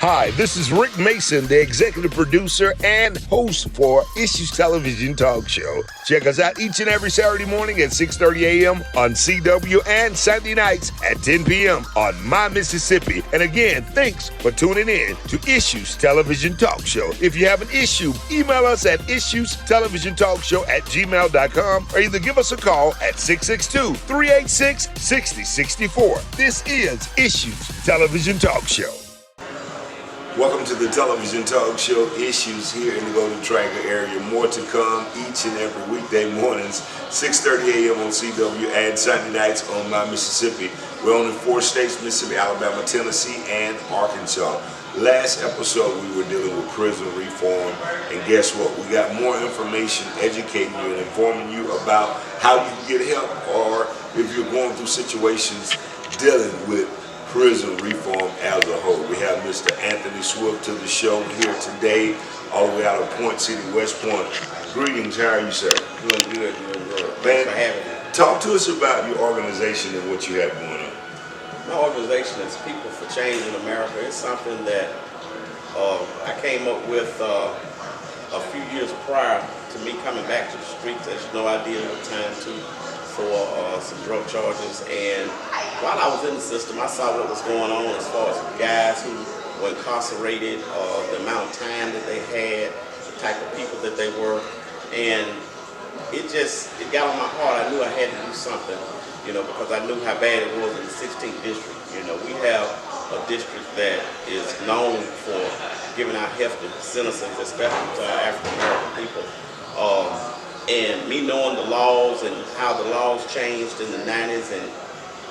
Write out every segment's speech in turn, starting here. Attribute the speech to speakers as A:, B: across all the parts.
A: Hi, this is Rick Mason, the executive producer and host for Issues Television Talk Show. Check us out each and every Saturday morning at 6:30 a.m. on CW and Sunday nights at 10 p.m. on My Mississippi. And again, thanks for tuning in to Issues Television Talk Show. If you have an issue, email us at issuestelevisiontalkshow@gmail.com or either give us a call at 662-386-6064. This is Issues Television Talk Show. Welcome to the television talk show Issues here in the Golden Triangle area. More to come each and every weekday mornings, 6:30 a.m. on CW and Sunday nights on My Mississippi. We're on in 4 states, Mississippi, Alabama, Tennessee, and Arkansas. Last episode we were dealing with prison reform, and guess what? We got more information educating you and informing you about how you can get help, or if you're going through situations dealing with prison reform as a whole. We have Mr. Anthony Swift to the show here today, all the way out of Point City, West Point. Greetings, how are you, sir?
B: Doing good, doing good.
A: Man,
B: Thanks for having me.
A: talk to us about your organization and what you have going on.
B: My organization is People for Change in America. It's something that I came up with a few years prior to me coming back to the streets. As you know, I did a time too for some drug charges, and while I was in the system, I saw what was going on as far as guys who were incarcerated, the amount of time that they had, the type of people that they were, and it got on my heart. I knew I had to do something, because I knew how bad it was in the 16th district. We have a district that is known for giving out hefty sentences, especially to our African American people. And me knowing the laws and how the laws changed in the 90s and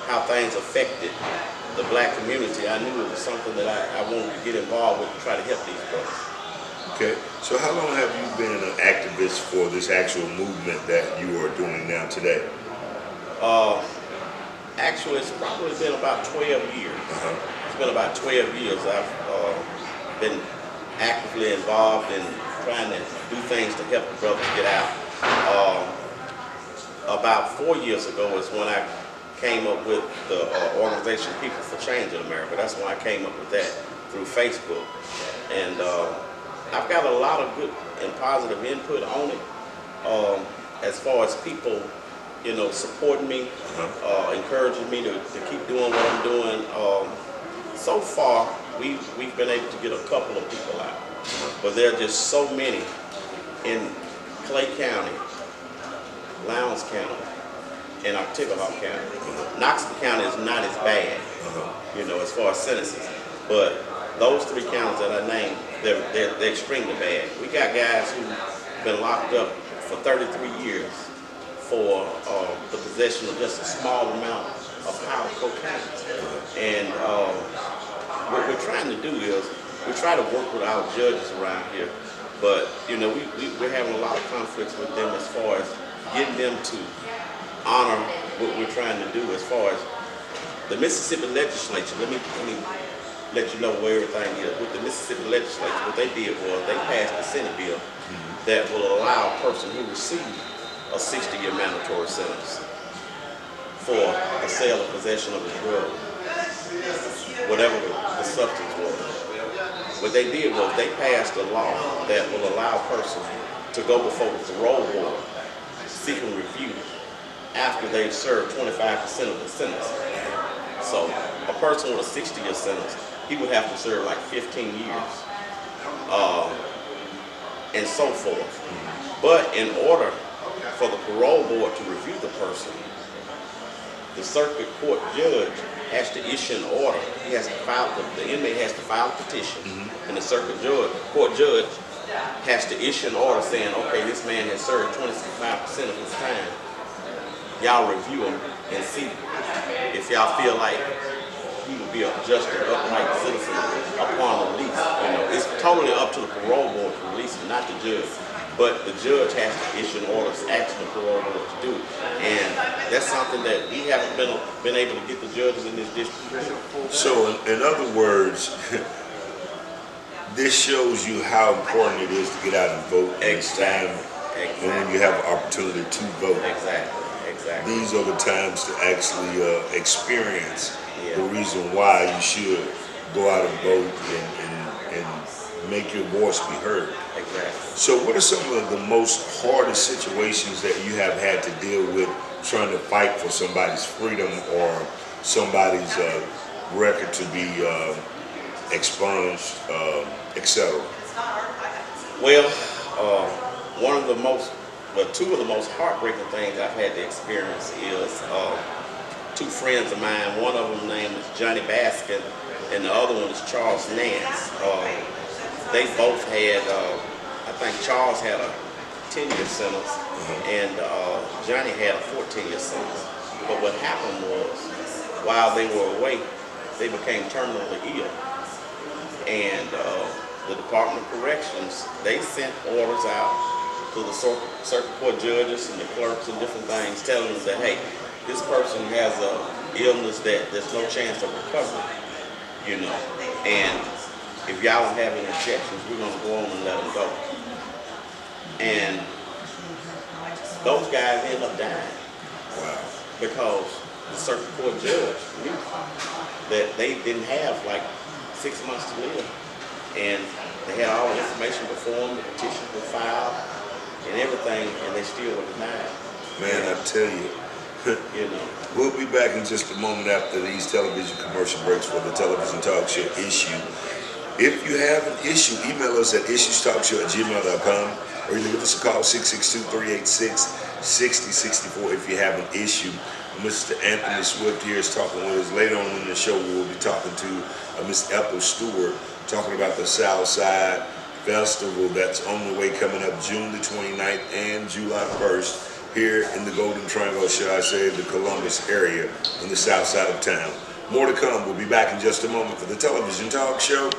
B: how things affected the black community, I knew it was something that I wanted to get involved with to try to help these brothers.
A: Okay, so how long have you been an activist for this actual movement that you are doing now today?
B: Actually, it's probably been about 12 years. It's been about 12 years I've been actively involved in trying to do things to help the brothers get out. About 4 years ago is when I came up with the organization People for Change in America. That's when I came up with that through Facebook. And I've got a lot of good and positive input on it, as far as people, supporting me, encouraging me to keep doing what I'm doing. So far, we've been able to get a couple of people out, but there are just so many in Clay County, Lowndes County, and Oktibbeha County. Knoxville County is not as bad, as far as sentences, but those 3 counties that I named, they're extremely bad. We got guys who've been locked up for 33 years for the possession of just a small amount of powder cocaine. And what we're trying to do is we try to work with our judges around here, but we're having a lot of conflicts with them as far as getting them to honor what we're trying to do as far as the Mississippi legislature. Let me let you know where everything is. With the Mississippi legislature, what they did was they passed a Senate bill that will allow a person who received a 60-year mandatory sentence for the sale or possession of a drug, whatever the substance was. What they did was they passed a law that will allow a person to go before the parole board seeking review after they've served 25% of the sentence. So a person with a 60-year sentence, he would have to serve like 15 years, and so forth. But in order for the parole board to review the person, the circuit court judge has to issue an order. He has to file, the inmate has to file a petition, and the circuit court judge has to issue an order saying, okay, this man has served 25% of his time. Y'all review him and see if y'all feel like he would be a just and upright citizen upon release. It's totally up to the parole board to release him, not the judge. But the judge has to issue an order asking the parole board to do it. And that's something that we haven't been able to get the judges in this district.
A: So in other words, this shows you how important it is to get out and vote next time, and when you have an opportunity to vote.
B: Exactly.
A: These are the times to actually experience the reason why you should go out and vote and make your voice be heard.
B: Exactly.
A: So what are some of the most hardest situations that you have had to deal with trying to fight for somebody's freedom or somebody's record to be expunged, etc.?
B: Well, two of the most heartbreaking things I've had to experience is two friends of mine. One of them name is Johnny Baskin, and the other one is Charles Nance. They both had, I think Charles had a 10-year sentence, and Johnny had a 14-year sentence. But what happened was, while they were away, they became terminally ill. And the Department of Corrections, they sent orders out to the circuit court judges and the clerks and different things, telling them that, hey, this person has a illness that there's no chance of recovery, you know. And if y'all don't have any objections, we're going to go on and let them go. And those guys end up dying.
A: Wow.
B: Because the circuit court judge knew that they didn't have like 6 months to live. And they had all the information before them, the petitions were filed and everything, and they still were denied.
A: Man, I tell you.
B: You know.
A: We'll be back in just a moment after these television commercial breaks for the television talk show Issue. If you have an issue, email us at issuestalkshow@gmail.com or you can give us a call 662-386-6064 if you have an issue. Mr. Anthony Swift here is talking with us. Later on in the show, we will be talking to Miss Ethel Stewart, talking about the Southside Festival that's on the way coming up June the 29th and July 1st here in the Golden Triangle, shall I say, the Columbus area on the south side of town. More to come. We'll be back in just a moment for the television talk show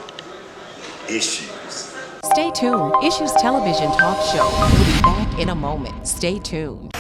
A: Issues.
C: Stay tuned. Issues Television Talk Show. We'll be back in a moment. Stay tuned.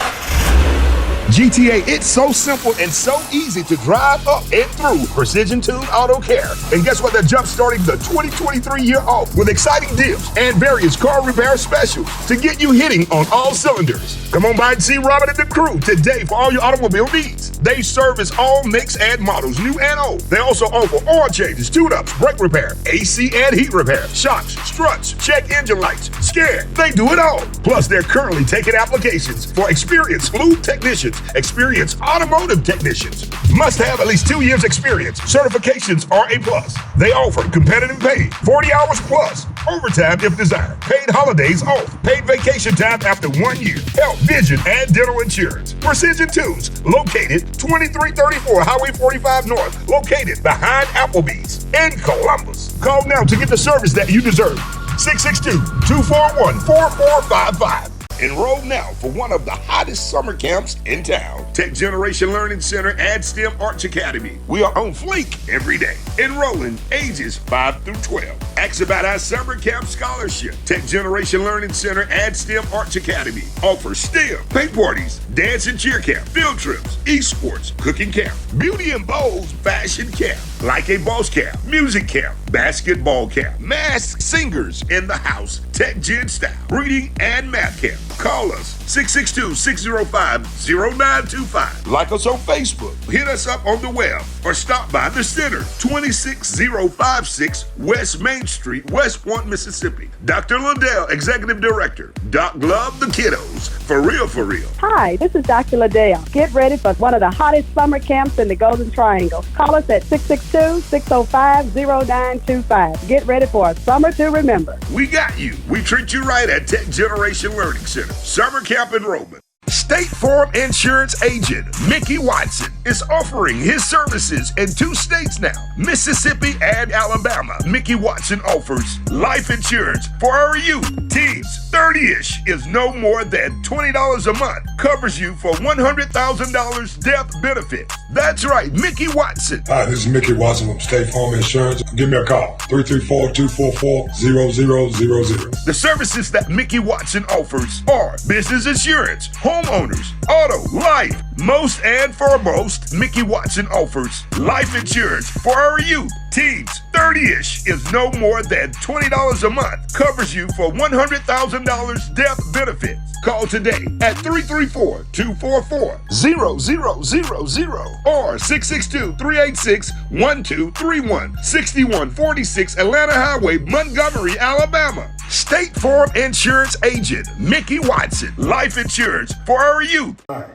D: GTA, it's so simple and so easy to drive up and through Precision Tuned Auto Care. And guess what? They're jump-starting the 2023 year off with exciting deals and various car repair specials to get you hitting on all cylinders. Come on by and see Robert and the crew today for all your automobile needs. They service all makes and models, new and old. They also offer oil changes, tune-ups, brake repair, AC and heat repair, shocks, struts, check engine lights, scare. They do it all. Plus, they're currently taking applications for experienced lube technicians, experienced automotive technicians. Must have at least 2 years experience. Certifications are a plus. They offer competitive pay, 40 hours plus, overtime if desired, paid holidays off, paid vacation time after 1 year, health, vision, and dental insurance. Precision Tunes, located 2334 Highway 45 North, located behind Applebee's in Columbus. Call now to get the service that you deserve. 662-241-4455. Enroll now for one of the hottest summer camps in town. Tech Generation Learning Center and STEM Arts Academy. We are on fleek every day. Enrolling ages 5 through 12. Ask about our summer camp scholarship. Tech Generation Learning Center and STEM Arts Academy offers STEM, paint parties, dance and cheer camp, field trips, esports, cooking camp, beauty and bowls, fashion camp, like a boss camp, music camp, basketball camp, masked singers in the house, Tech Gen style, reading and math camp. Call us 662-605-0925. Like us on Facebook. Hit us up on the web or stop by the center, 26056 West Main Street, West Point, Mississippi. Dr. Lundell, Executive Director. Doc Love the kiddos. For real, for real.
E: Hi, this is Dr. Liddell. Get ready for one of the hottest summer camps in the Golden Triangle. Call us at 662-605-0925. Get ready for a summer to remember.
D: We got you. We treat you right at Tech Generation Learning Center. Summer camp enrollment. State Farm Insurance agent Mickey Watson is offering his services in 2 states now, Mississippi and Alabama. Mickey Watson offers life insurance for our youth. Teens 30-ish is no more than $20 a month. Covers you for $100,000 death benefit. That's right, Mickey Watson.
F: Hi, this is Mickey Watson from State Farm Insurance. Give me a call, 334-244-0000.
D: The services that Mickey Watson offers are business insurance, homeowners, auto, life. Most and foremost, Mickey Watson offers life insurance for our youth. Teens 30-ish is no more than $20 a month. Covers you for $100,000 $1 death benefits. Call today at 334-244-0000 or 662-386-1231, 6146 Atlanta Highway, Montgomery, Alabama. State Farm Insurance Agent Mickey Watson. Life insurance for our youth.
F: Hi,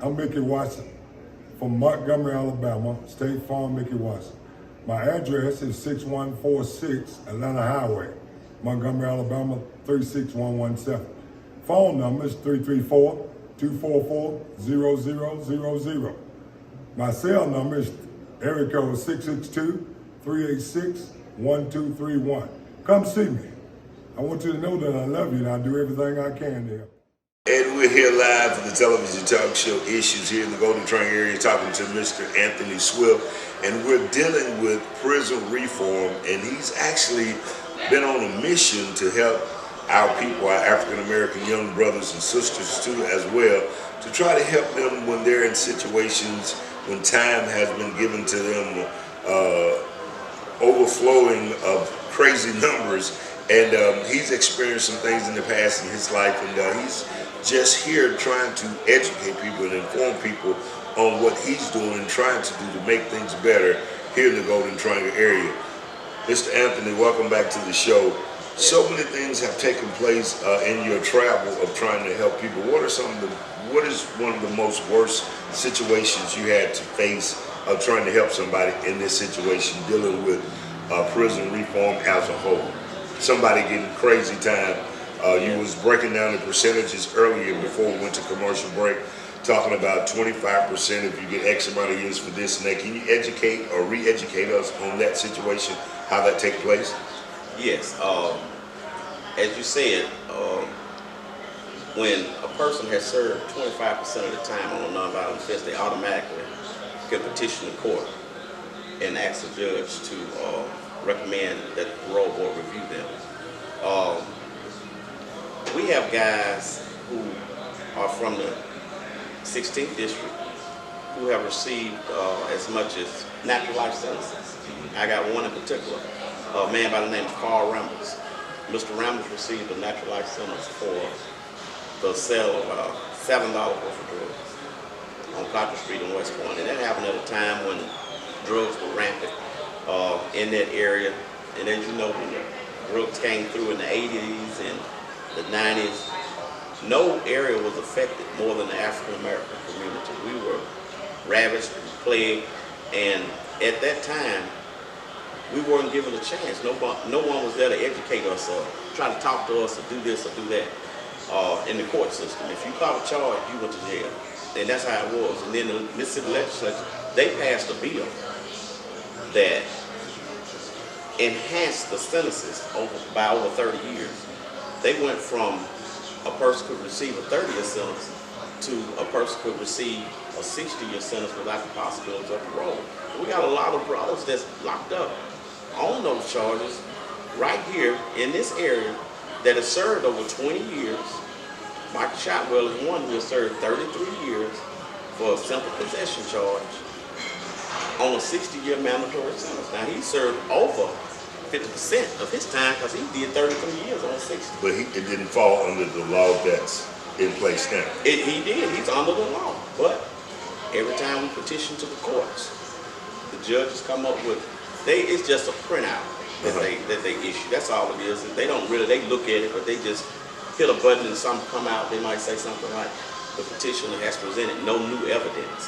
F: I'm Mickey Watson from Montgomery, Alabama, State Farm Mickey Watson. My address is 6146 Atlanta Highway, Montgomery, Alabama, 36117. Phone number is 334-244-0000. My cell number is area code 662-386-1231. Come see me. I want you to know that I love you and I'll do everything I can to help.
A: And we're here live for the television talk show Issues here in the Golden Triangle area, talking to Mr. Anthony Swift. And we're dealing with prison reform, and he's actually been on a mission to help our people, our African-American young brothers and sisters too as well, to try to help them when they're in situations when time has been given to them, overflowing of crazy numbers. And he's experienced some things in the past in his life, and he's just here trying to educate people and inform people on what he's doing and trying to do to make things better here in the Golden Triangle area. Mr. Anthony, welcome back to the show. So many things have taken place in your travel of trying to help people. What is one of the most worst situations you had to face of trying to help somebody in this situation, dealing with prison reform as a whole? Somebody getting crazy time. You was breaking down the percentages earlier before we went to commercial break, talking about 25% if you get X amount of years for this and that. Can you educate or re-educate us on that situation, how that takes place?
B: Yes. As you said, when a person has served 25% of the time on a nonviolent offense, they automatically can petition the court and ask the judge to recommend that the parole board review them. We have guys who are from the 16th district who have received as much as natural life sentences. I got one in particular, a man by the name of Carl Ramos. Mr. Ramos received a natural life sentence for the sale of $7 worth of drugs on Cotton Street in West Point. And that happened at a time when drugs were rampant in that area. And as you know, when the drugs came through in the 80s and the 90s, no area was affected more than the African American community. We were ravaged and plagued, and at that time, we weren't given a chance. No one was there to educate us or try to talk to us or do this or do that in the court system. If you caught a charge, you went to jail. And that's how it was. And then the Mississippi legislature, they passed a bill that enhanced the sentences by over 30 years. They went from a person could receive a 30-year sentence to a person could receive a 60-year sentence without the possibility of parole. We got a lot of brothers that's locked up on those charges right here in this area that has served over 20 years. Michael Shotwell is one who has served 33 years for a simple possession charge on a 60-year mandatory sentence. Now he served over 50% of his time because he did 33 years on 60.
A: But it didn't fall under the law that's in place now.
B: He did. He's under the law. But every time we petition to the courts, the judges come up with, it's just a printout that they issue. That's all it is. They don't really, they look at it, but they just hit a button and something come out. They might say something like, the petitioner has presented no new evidence.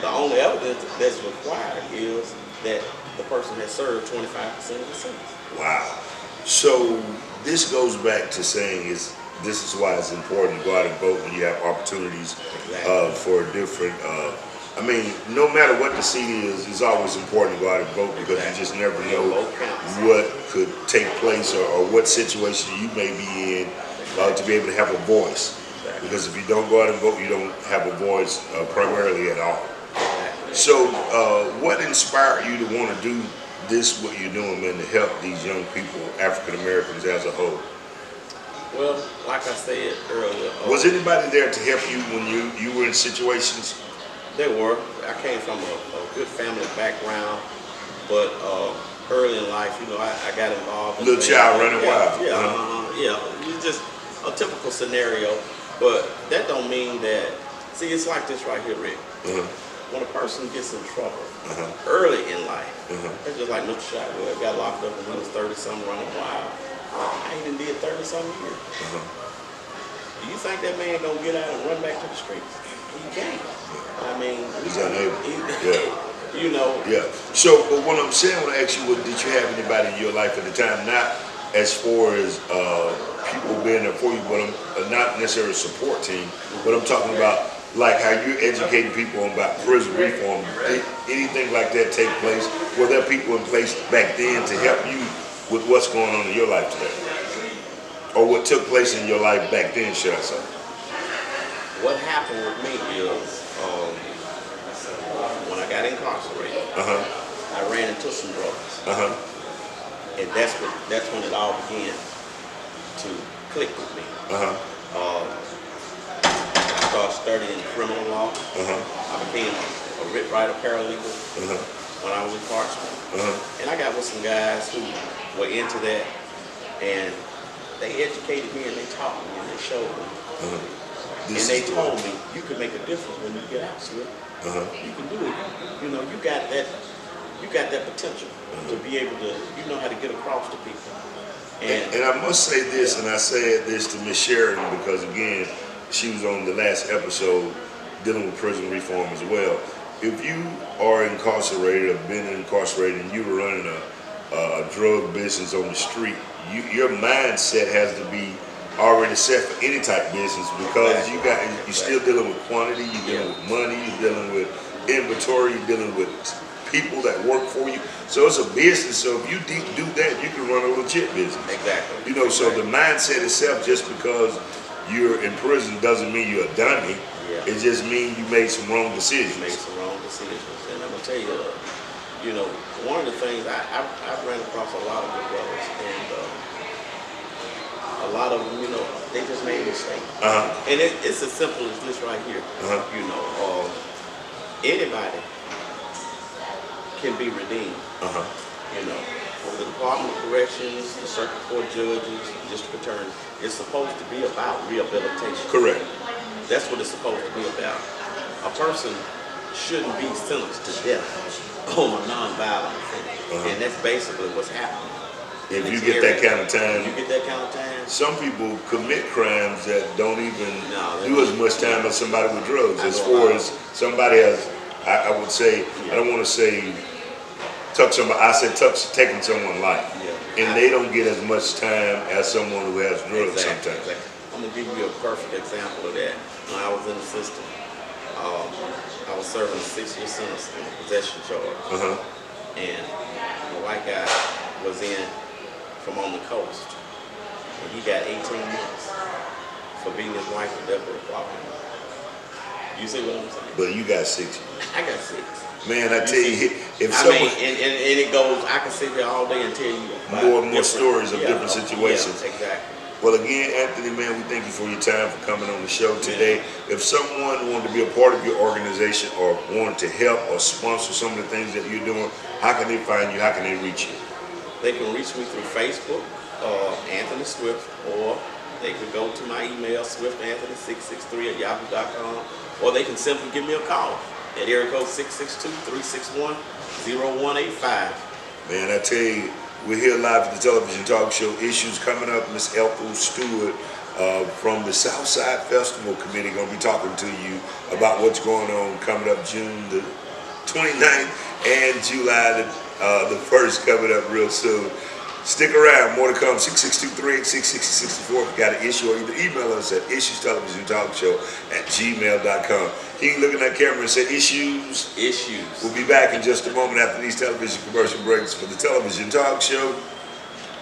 B: The only evidence that's required is that the person has served 25% of the sentence.
A: Wow. So this goes back to saying this is why it's important to go out and vote when you have opportunities for different, no matter what the seat is, it's always important to go out and vote because you just never know what could take place or what situation you may be in to be able to have a voice. Because if you don't go out and vote, you don't have a voice primarily at all. So what inspired you to want to do this, what you're doing, man, to help these young people, African Americans as a whole?
B: Well, like I said earlier.
A: Was anybody there to help you when you were in situations?
B: There were. I came from a good family background, but early in life, I got involved.
A: Little child running wild.
B: Yeah, yeah. You just a typical scenario, but that don't mean that. See, it's like this right here, Rick. When a person gets in trouble early in life, it's just like Mr. Shotwell got locked up when he was 30-something running wild. I even did 30-something years. Do you think that man gonna get out and run back to the streets? He can't. I mean,
A: He's unable.
B: You know.
A: Yeah. So, but what I'm saying, when I ask you, did you have anybody in your life at the time, not as far as people being there for you, but not necessarily a support team, but I'm talking about like how you're educating people about prison reform. Did anything like that take place? Were there people in place back then to help you with what's going on in your life today? Or what took place in your life back then, should I say?
B: What happened with me is, when I got incarcerated, I ran into some drugs. And that's when it all began to click with me. I started studying criminal law. I became a writ writer paralegal when I was incarcerated. And I got with some guys who were into that, and they educated me and they taught me and they showed me. And they told me, you can make a difference when you get out, Swift. You can do it. You know, you got that potential to be able to, you know how to get across to people.
A: And I must say this, and I said this to Miss Sheridan because, again, she was on the last episode dealing with prison reform as well. If you are incarcerated or been incarcerated and you're running a drug business on the street, your mindset has to be already set for any type of business because you're still dealing with quantity, you're dealing with money, you're dealing with inventory, you're dealing with people that work for you. So it's a business. So if you do that, you can run a legit business.
B: Exactly.
A: You know, so the mindset itself, just because you're in prison doesn't mean you're a dummy. It just means you made some wrong decisions.
B: Made some wrong decisions. And I'm gonna tell you, you know, one of the things I've ran across a lot of good brothers, and a lot of them, you know, they just made mistakes. And it's as simple as this right here. You know, anybody can be redeemed. You know, the Department of Corrections, the Circuit Court judges, district attorneys, it's supposed to be about rehabilitation.
A: Correct.
B: That's what it's supposed to be about. A person shouldn't be sentenced to death on a non-violent offense. And that's basically what's happening.
A: If you get that kind of time,
B: you get that kind of time.
A: some people commit crimes that don't even do as much time as somebody with drugs. As far as somebody has, I would say, I don't want to say taking someone's life. And they don't get as much time as someone who has drugs sometimes.
B: I'm going to give you a perfect example of that. When I was in the system, I was serving a 6-year sentence on a possession charge. And a white guy was in from on the coast. And he got 18 months for beating his wife to death with a clock. You see what I'm saying?
A: But you got 6 years.
B: I got 6.
A: Man, I tell you, if
B: I
A: someone...
B: mean, and it goes, I can sit here all day and tell you
A: more and more stories of different situations.
B: Yeah, exactly.
A: Well, again, Anthony, man, we thank you for your time, for coming on the show today. If someone wanted to be a part of your organization or wanted to help or sponsor some of the things that you're doing, how can they find you? How can they reach you?
B: They can reach me through Facebook, Anthony Swift, or they could go to my email, swiftanthony663@yahoo.com, or they can simply give me a call at area code 662-361-0185.
A: Man, I tell you, we're here live at the television talk show. Issues coming up. Miss Ethel Stewart from the Southside Festival Committee going to be talking to you about what's going on coming up June the 29th and July the 1st coming up real soon. Stick around, more to come. 662-386-6064. If you got an issue, or either email us at issuestelevisiontalkshow@gmail.com. You can look at that camera and say issues. We'll be back in just a moment after these television commercial breaks for the television talk show,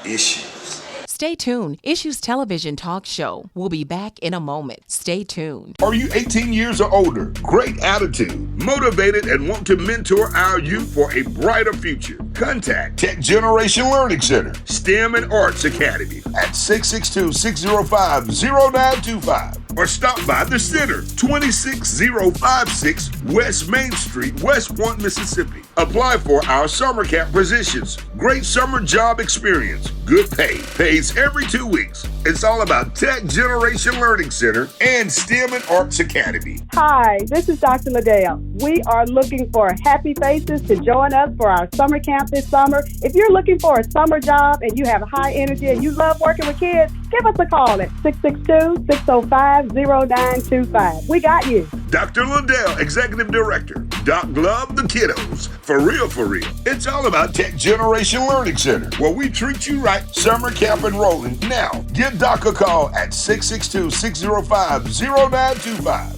A: Issues.
C: Stay tuned. Issues Television Talk Show. We'll be back in a moment. Stay tuned.
D: Are you 18 years or older? Great attitude, motivated, and want to mentor our youth for a brighter future? Contact Tech Generation Learning Center, STEM and Arts Academy at 662-605-0925 or stop by the center, 26056 West Main Street, West Point, Mississippi. Apply for our summer camp positions. Great summer job experience. Good pay. Pays every 2 weeks. It's all about Tech Generation Learning Center and STEM and Arts Academy.
E: Hi, this is Dr. Liddell. We are looking for happy faces to join us for our summer camp this summer. If you're looking for a summer job and you have high energy and you love working with kids, give us a call at 662-605-0925. We got you.
D: Dr. Liddell, Executive Director. Doc love the kiddos. For real, for real. It's all about Tech Generation Learning Center, where we treat you right. Summer camp enrolling now. Give Doc a call at 662-605-0925.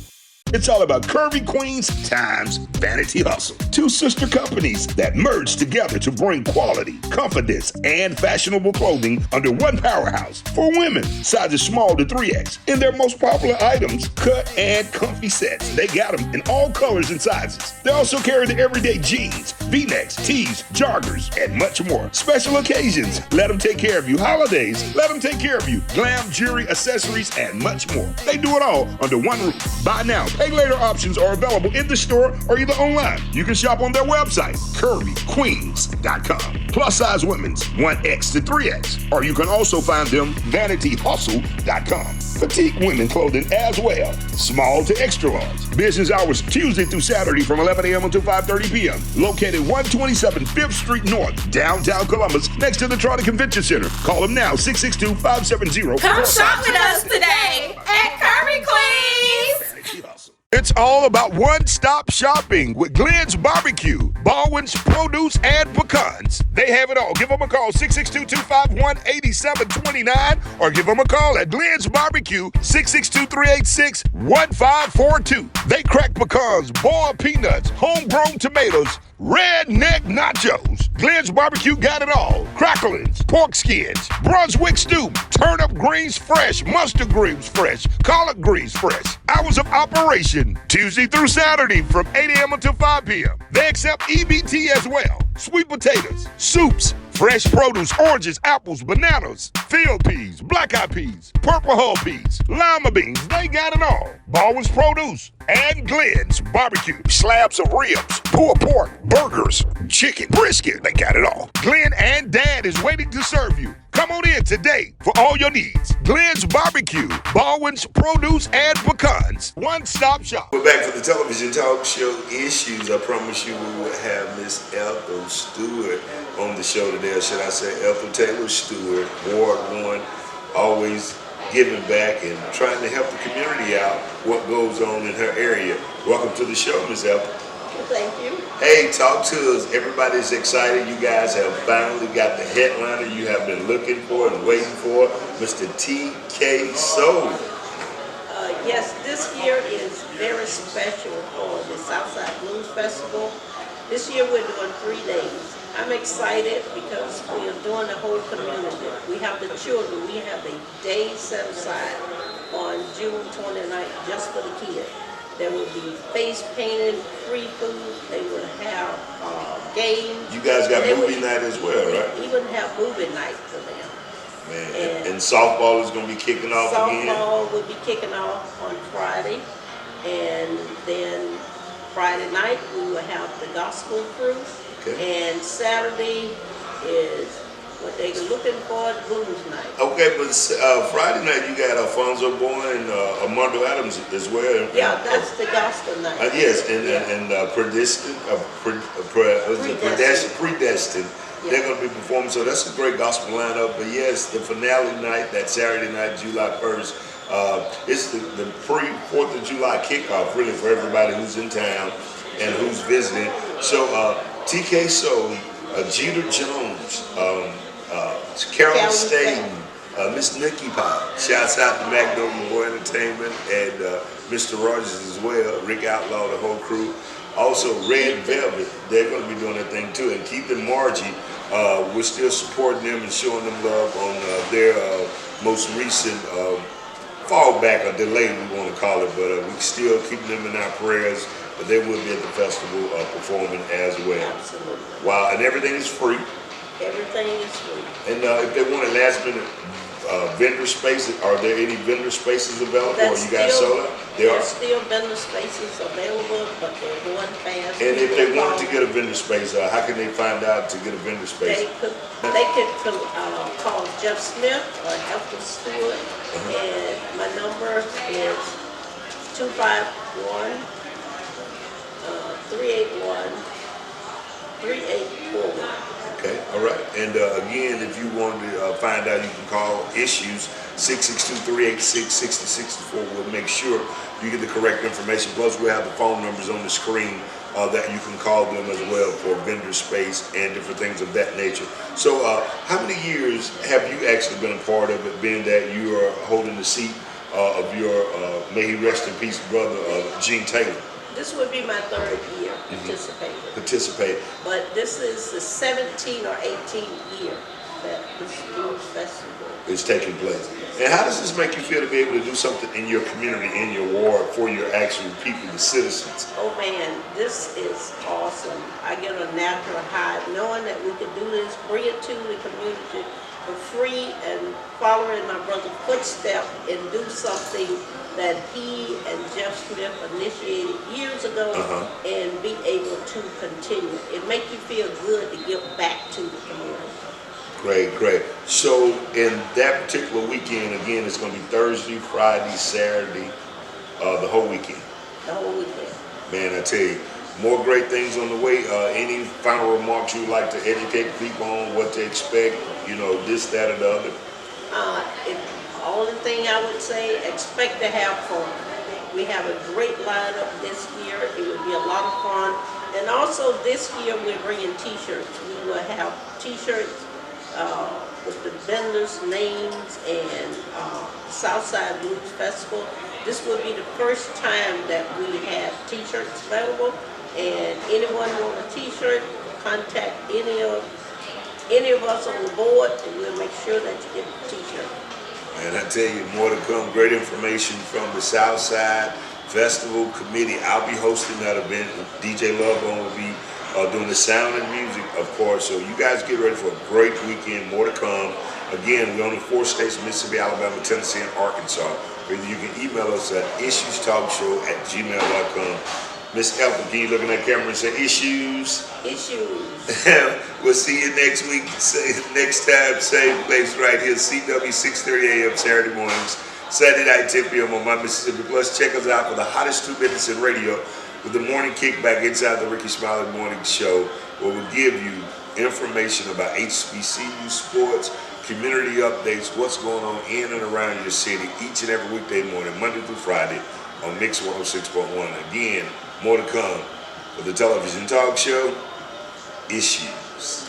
D: It's all about Curvy Queens times Vanity Hustle. Two sister companies that merge together to bring quality, confidence, and fashionable clothing under one powerhouse. For women, sizes small to 3X. In their most popular items, cut and comfy sets. They got them in all colors and sizes. They also carry the everyday jeans, V-necks, tees, joggers, and much more. Special occasions, let them take care of you. Holidays, let them take care of you. Glam, jewelry, accessories, and much more. They do it all under one roof. Buy now, pay later options are available in the store or either online. You can shop on their website, curvyqueens.com. Plus size women's 1X to 3X. Or you can also find them vanityhustle.com. Petite women clothing as well, small to extra large. Business hours Tuesday through Saturday from 11 a.m. until 5:30 p.m. Located 127 5th Street North, downtown Columbus, next to the Trotter Convention Center. Call them now, 662-570.
G: Come shop with us today at Curvy Queens.
D: It's all about one-stop shopping with Glenn's Barbecue, Baldwin's Produce, and Pecans. They have it all. Give them a call, 662-251-8729, or give them a call at Glenn's Barbecue, 662-386-1542. They crack pecans, boiled peanuts, homegrown tomatoes, redneck nachos. Glenn's Barbecue got it all. Cracklings, pork skins, Brunswick stew, turnip greens fresh, mustard greens fresh, collard greens fresh. Hours of operation, Tuesday through Saturday from 8 a.m. until 5 p.m. They accept EBT as well. Sweet potatoes, soups, fresh produce, oranges, apples, bananas, field peas, black-eyed peas, purple hull peas, lima beans, they got it all. Baldwin's Produce and Glenn's Barbecue. Slabs of ribs, pulled pork, burgers, chicken, brisket, they got it all. Glenn and Dad is waiting to serve you. Come on in today for all your needs. Glenn's Barbecue, Baldwin's Produce, and Pecans. One-stop shop.
A: We're back for the television talk show Issues. I promise you we will have Miss Ethel Stewart on the show today, or should I say Ethel Taylor Stewart, Ward 1, always giving back and trying to help the community out, what goes on in her area. Welcome to the show, Miss Ethel.
H: Thank you.
A: Hey, talk to us. Everybody's excited. You guys have finally got the headliner you have been looking for and waiting for, Mr. TK Soul.
H: Yes, this year is very special for the Southside Blues Festival. This year we're doing 3 days. I'm excited because we are doing the whole community. We have the children. We have a day set aside on June 29th just for the kids. There will be face painting, free food. They will have games.
A: You guys got movie night as well, right?
H: We even have movie night for them.
A: Man, and softball is going to be kicking off again?
H: Softball will be kicking off on Friday. And then Friday night we will have the gospel crew. Okay. And Saturday is what they're looking for, blues night.
A: Okay, but Friday night you got Alfonso Bourne and Armando Adams as well.
H: Yeah, that's the gospel night.
A: Yes, and Predestined. Yeah. They're going to be performing, so that's a great gospel lineup. But yes, the finale night, that Saturday night, July 1st, it's the pre-4th of July kickoff, really, for everybody who's in town and who's visiting. So TK Soul, Jeter Jones, Carol Staten, Miss Nikki Pop. Shouts out to Magnolia Boy Entertainment and Mr. Rogers as well, Rick Outlaw, the whole crew. Also, Red Velvet, they're going to be doing their thing too. And Keith and Margie, we're still supporting them and showing them love on their most recent fallback or delay, we want to call it. But we still keeping them in our prayers. But they will be at the festival performing as well.
H: Absolutely.
A: Wow, and everything is free.
H: Everything is free.
A: And if they want a last minute vendor spaces. Are there any vendor spaces available, or
H: That's
A: you guys
H: still-
A: sold out? There are.
H: There's still vendor spaces available, but they're going fast.
A: And if they
H: People
A: wanted to
H: call-
A: get a vendor space, how can they find out to get a vendor space?
H: They could call Jeff Smith or Ethel Stewart, and my number is 251-381-3841.
A: Okay, all right. And again, if you wanted to find out, you can call Issues 662-386-6064. We'll make sure you get the correct information. Plus, we'll have the phone numbers on the screen that you can call them as well for vendor space and different things of that nature. So, how many years have you actually been a part of it, being that you are holding the seat of your, may he rest in peace, brother, Gene Taylor?
H: This would be my third year participating. But this is the 17th or 18th year that this blues festival
A: is taking place. And how does this make you feel to be able to do something in your community, in your ward, for your actual people, the citizens?
H: Oh man, this is awesome. I get a natural high knowing that we could do this, bring it to the community for free, and following my brother's footsteps and do something that he and Jeff Smith initiated years ago and be able to continue. It makes you feel good to give back to the community.
A: Great, great. So in that particular weekend, again, it's going to be Thursday, Friday, Saturday, the whole weekend.
H: The whole weekend.
A: Man, I tell you, more great things on the way. Any final remarks you'd like to educate people on what to expect, you know, this, that, or the other?
H: Only thing I would say, expect to have fun. We have a great lineup this year. It will be a lot of fun. And also this year we're bringing t-shirts. We will have t-shirts with the vendors' names and Southside Blues Festival. This will be the first time that we have t-shirts available. And anyone want a t-shirt, contact any of us on the board, and we'll make sure that you get a t-shirt.
A: And I tell you, more to come. Great information from the Southside Festival Committee. I'll be hosting that event. DJ Lovebone will be doing the sound and music, of course. So you guys get ready for a great weekend. More to come. Again, we're on the 4 states: Mississippi, Alabama, Tennessee, and Arkansas. You can email us at issuestalkshow@gmail.com. Miss Ethel, can you look in that camera and say issues?
H: Issues.
A: We'll see you next week, next time, same place right here, CW 6:30 a.m. Saturday mornings, Saturday night 10 p.m. on My Mississippi Plus. Check us out for the hottest 2 minutes in radio with the morning kickback inside the Ricky Smiley Morning Show, where we'll give you information about HBCU sports, community updates, what's going on in and around your city each and every weekday morning, Monday through Friday on Mix 106.1. Again, more to come for the television talk show, Issues.